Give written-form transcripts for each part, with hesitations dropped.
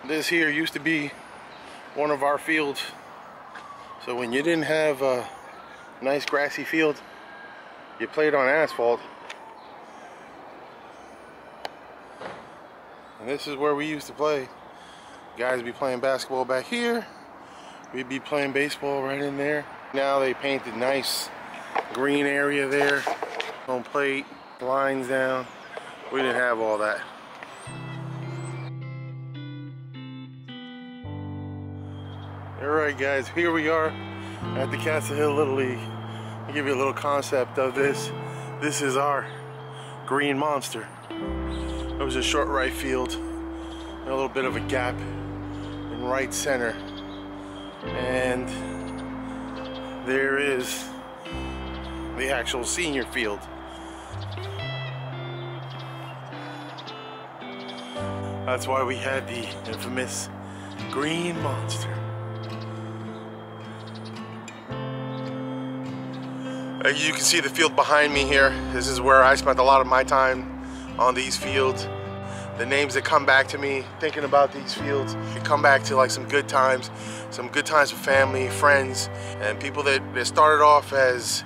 This here used to be one of our fields. So when you didn't have a nice grassy field, you played on asphalt. And this is where we used to play. Guys be playing basketball back here. We'd be playing baseball right in there. Now they painted nice green area there. Home plate, lines down. We didn't have all that. Alright guys, here we are at the Castle Hill Little League. I'll give you a little concept of this. This is our green monster. It was a short right field, and a little bit of a gap in right center. And there is the actual senior field. That's why we had the infamous green monster. As you can see the field behind me here, this is where I spent a lot of my time on these fields. The names that come back to me thinking about these fields, you come back to like some good times with family, friends, and people that started off as,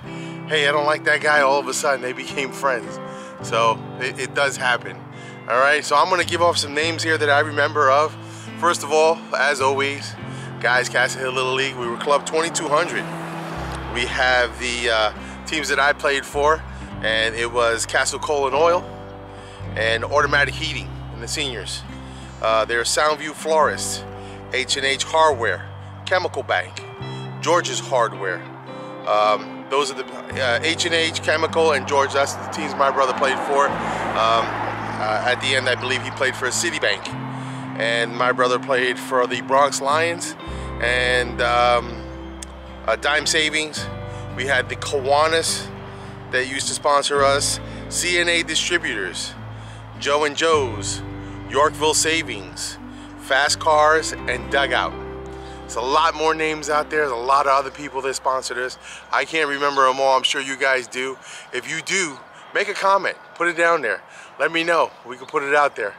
hey, I don't like that guy, all of a sudden they became friends. So it does happen. All right, so I'm gonna give off some names here that I remember of. First of all, as always, guys, Castle Hill Little League, we were Club 2200. We have the teams that I played for, and it was Castle Coal and Oil and Automatic Heating in the seniors. There's Soundview Florists, H&H Hardware, Chemical Bank, George's Hardware. Those are the H&H, Chemical, and George. That's the teams my brother played for. At the end, I believe he played for Citibank, and my brother played for the Bronx Lions and Dime Savings. We had the Kiwanis that used to sponsor us, CNA Distributors, Joe and Joe's, Yorkville Savings, Fast Cars, and Dugout. There's a lot more names out there. There's a lot of other people that sponsored us. I can't remember them all. I'm sure you guys do. If you do, make a comment. Put it down there. Let me know. We can put it out there.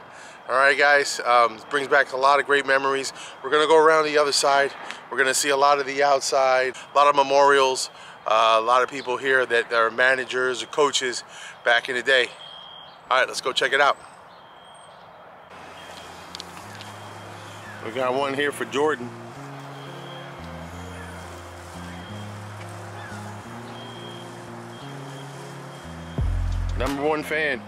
All right, guys. It brings back a lot of great memories. We're going to go around the other side. We're going to see a lot of the outside, a lot of memorials, a lot of people here that are managers or coaches back in the day. All right, let's go check it out. We got one here for Jordan. #1 fan.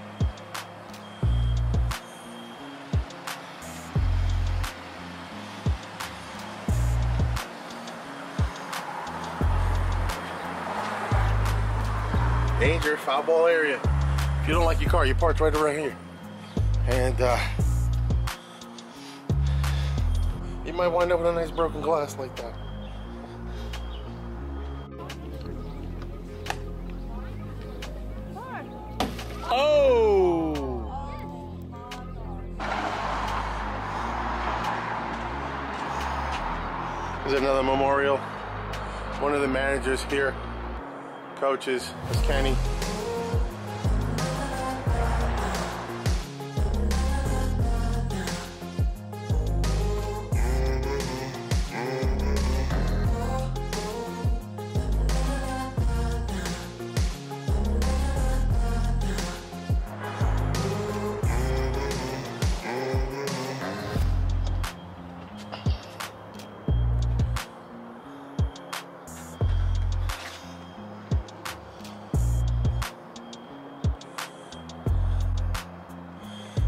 Danger, foul ball area. If you don't like your car, you park right around here. And you might wind up with a nice broken glass like that. Oh! There's another memorial. One of the managers here, coaches, is Kenny.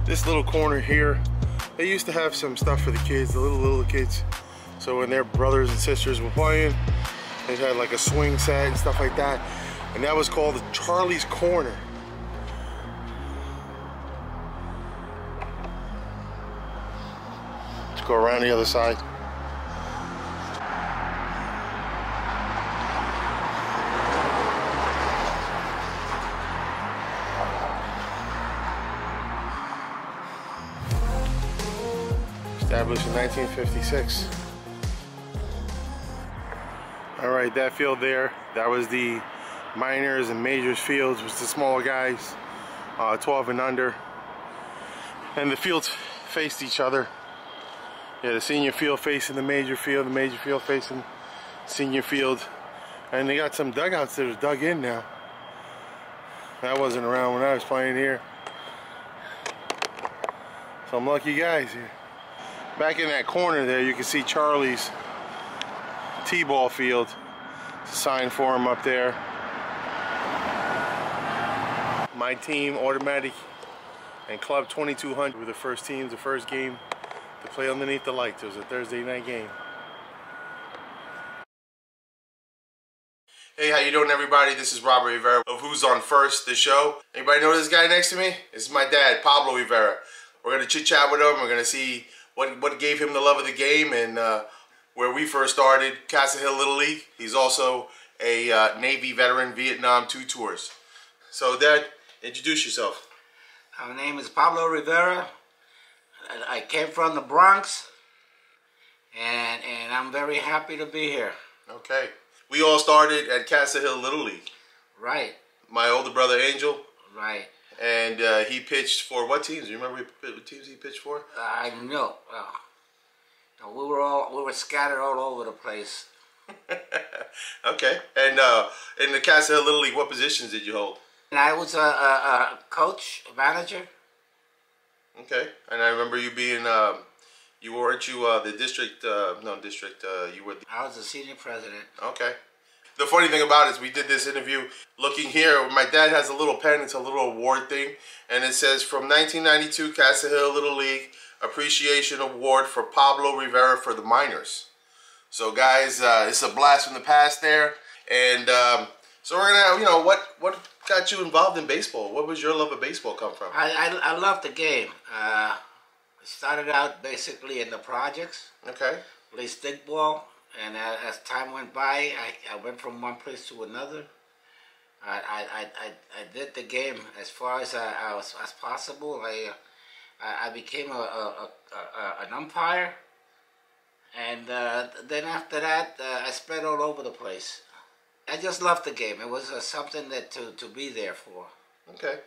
This little corner here, they used to have some stuff for the kids, the little kids. So when their brothers and sisters were playing, they had like a swing set and stuff like that. And that was called the Charlie's Corner. Go around the other side. Established in 1956. All right, that field there, that was the minors and majors fields, was the smaller guys, 12 and under. And the fields faced each other. Yeah, the senior field facing the major field facing senior field. And they got some dugouts that are dug in now. That wasn't around when I was playing here. Some lucky guys here. Back in that corner there, you can see Charlie's T-ball field. It's a sign for him up there. My team, Automatic, and Club 2200 were the first teams, the first game to play underneath the lights. It was a Thursday night game. Hey, how you doing, everybody? This is Robert Rivera of Who's on First, the show. Anybody know this guy next to me? This is my dad, Pablo Rivera. We're going to chit-chat with him. We're going to see what gave him the love of the game and where we first started, Castle Hill Little League. He's also a Navy veteran, Vietnam 2 tours. So, Dad, introduce yourself. My name is Pablo Rivera. I came from the Bronx, and I'm very happy to be here. Okay. We all started at Castle Hill Little League. Right. My older brother, Angel. Right. And he pitched for what teams? Do you remember what teams he pitched for? I know. We were scattered all over the place. Okay. And in the Castle Hill Little League, what positions did you hold? And I was a coach, a manager. Okay. And I remember you being, you weren't the district, you were I was the senior president. Okay. The funny thing about it is we did this interview looking here. My dad has a little pen. It's a little award thing. And it says, from 1992, Castle Hill Little League Appreciation Award for Pablo Rivera for the minors. So, guys, it's a blast from the past there. And so we're going to, what got you involved in baseball? What was your love of baseball come from? I love the game. I started out basically in the projects. Okay. Played stickball. And as time went by, I went from one place to another. I did the game as far as as possible. I became an umpire, and then after that, I spread all over the place. I just loved the game. It was something that to be there for. Okay.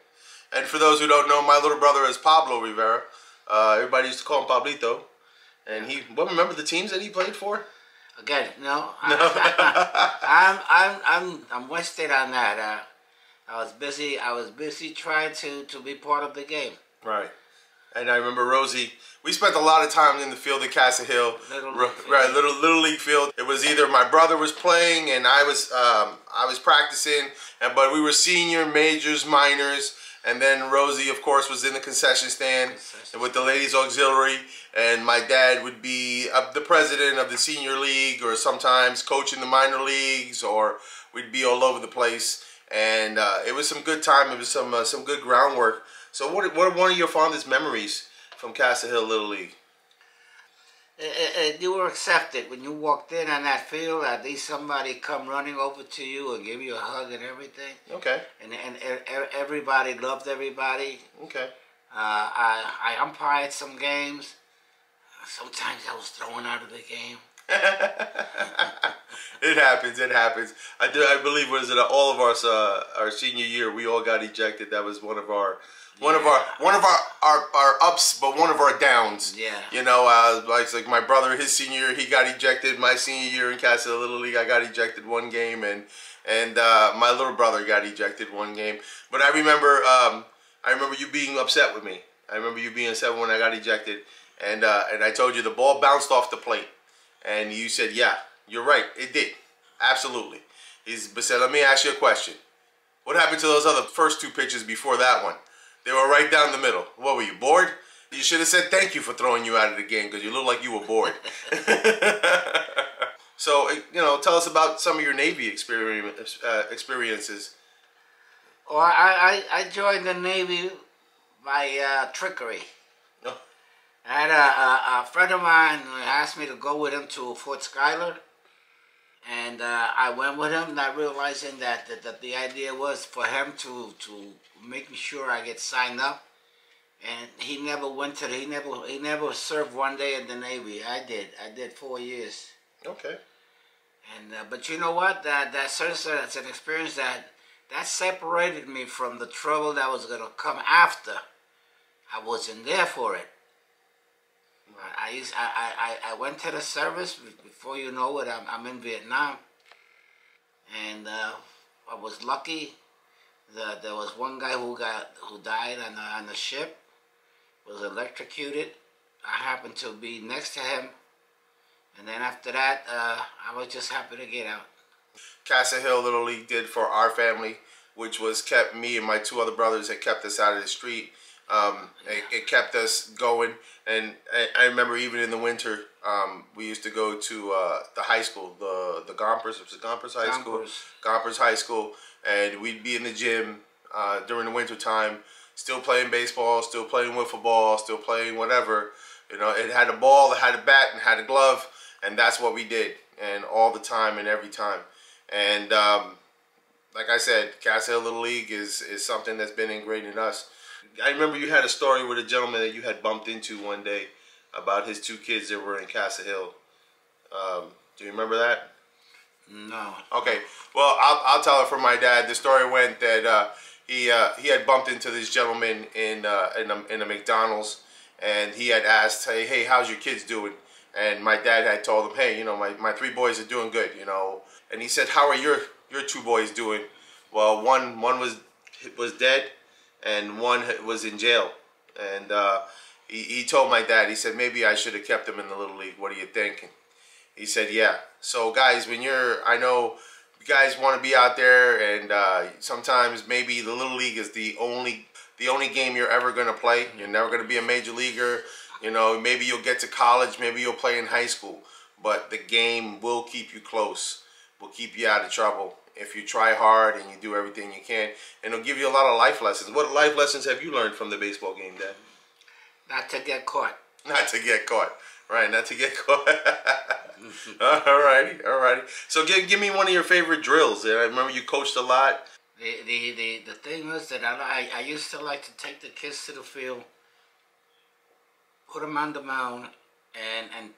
And for those who don't know, my little brother is Pablo Rivera. Everybody used to call him Pablito. And remember the teams that he played for? Again, no. I'm wasted on that. I was busy trying to be part of the game. Right. And I remember Rosie. We spent a lot of time in the field at Castle Hill. Little league field. It was either my brother was playing and I was practicing, but we were senior, majors, minors. And then Rosie, of course, was in the concession stand with the ladies auxiliary. And my dad would be the president of the senior league, or sometimes coaching the minor leagues, or we'd be all over the place. And it was some good time. It was some good groundwork. So what are one of your fondest memories from Castle Hill Little League? You were accepted when you walked in on that field. At least somebody come running over to you and give you a hug and everything. Okay. And everybody loved everybody. Okay. I umpired some games. Sometimes I was thrown out of the game. It happens. I believe all of us our senior year we all got ejected. That was one of our ups, but one of our downs. Yeah. Like my brother, his senior year, he got ejected. My senior year in Castle Little League, I got ejected one game, and my little brother got ejected one game. But I remember you being upset with me. I remember you being upset when I got ejected, and I told you the ball bounced off the plate, and you said, "Yeah, you're right, it did, absolutely." But said, "Let me ask you a question. What happened to those other first two pitches before that one? They were right down the middle. What were you, bored? You should have said thank you for throwing you out of the game because you looked like you were bored." So, tell us about some of your Navy experiences. Well, I joined the Navy by trickery. Oh. I had a friend of mine who asked me to go with him to Fort Schuyler, and I went with him, not realizing that the idea was for him to make sure I get signed up. And he never went to he never served one day in the Navy. I did 4 years. Okay. And but you know what? That's an experience that separated me from the trouble that was gonna come after. I wasn't there for it. I went to the service before you know it. I'm in Vietnam, and I was lucky. There was one guy who died on the ship, was electrocuted. I happened to be next to him, and then after that, I was just happy to get out. Castle Hill Little League did for our family, which was kept me and my two other brothers. It kept us out of the street. It kept us going, and I remember even in the winter, we used to go to the high school, the Gompers. It was the Gompers High School. Gompers High School, and we'd be in the gym during the winter time, still playing baseball, still playing wiffle ball, still playing whatever. You know, it had a ball, it had a bat, and had a glove, and that's what we did, and all the time and every time. And like I said, Castle Hill Little League is something that's been ingrained in us. I remember you had a story with a gentleman that you had bumped into one day about his two kids that were in Castle Hill. Do you remember that? No. Okay. Well, I'll tell it from my dad. The story went that he had bumped into this gentleman in a McDonald's, and he had asked, hey, how's your kids doing? And my dad had told him, hey, you know, my three boys are doing good, you know. And he said, how are your two boys doing? Well, one was dead, and one was in jail. And he told my dad, he said, maybe I should have kept him in the Little League. What do you think? And he said, yeah. So guys, I know you guys want to be out there, and sometimes maybe the Little League is the only game you're ever going to play. You're never going to be a major leaguer. You know, maybe you'll get to college, maybe you'll play in high school, but the game will keep you close, will keep you out of trouble if you try hard and you do everything you can, and it'll give you a lot of life lessons. What life lessons have you learned from the baseball game, Dad? Not to get caught. Not to get caught. Right, not to get caught. Alrighty. So give me one of your favorite drills. I remember you coached a lot. The thing was that I used to like to take the kids to the field, put them on the mound, and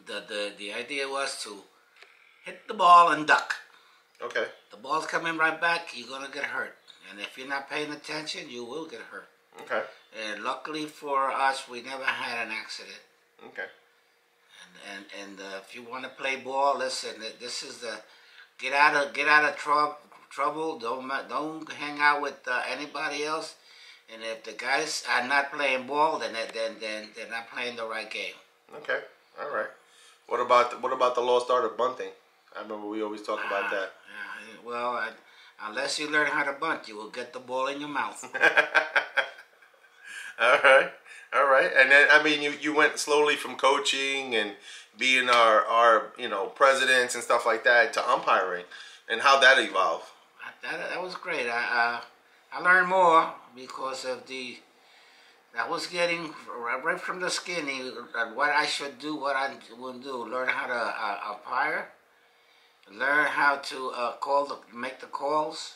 the idea was to hit the ball and duck. Okay. The ball's coming right back, you're gonna get hurt, and if you're not paying attention, you will get hurt. Okay. And luckily for us, we never had an accident. Okay. And if you want to play ball, listen. This is the get out of trouble. Don't hang out with anybody else. And if the guys are not playing ball, then they're not playing the right game. Okay. All right. What about the lost art of bunting? I remember we always talk about that. Well, unless you learn how to bunt, you will get the ball in your mouth. All right. And then, I mean, you went slowly from coaching and being our presidents and stuff like that to umpiring, and how that evolved. That was great. I learned more because of I was getting right from the skinny what I should do, what I wouldn't do. Learn how to umpire, learn how to make the calls,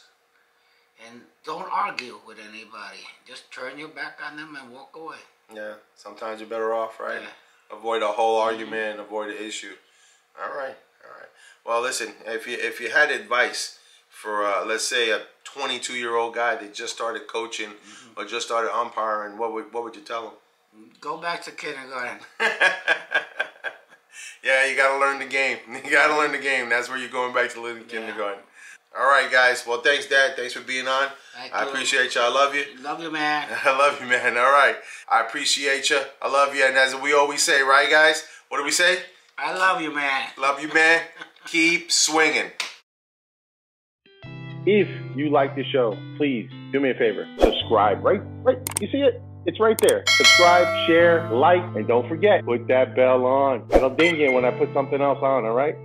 and don't argue with anybody. Just turn your back on them and walk away. Yeah, sometimes you're better off, right? Yeah. Avoid a whole argument, avoid an issue. All right. Well, listen, if you had advice for let's say a 22-year-old guy that just started coaching or just started umpiring, what would you tell him? Go back to kindergarten. Yeah, you got to learn the game. You got to learn the game. That's where you're going back to living kindergarten. All right, guys. Well, thanks, Dad. Thanks for being on. I appreciate you. I love you. Love you, man. I love you, man. All right. I appreciate you. I love you. And as we always say, right, guys? What do we say? I love you, man. Love you, man. Keep swinging. If you like the show, please do me a favor. Subscribe. Right? You see it? It's right there. Subscribe, share, like, and don't forget, put that bell on. It'll ding you when I put something else on, all right?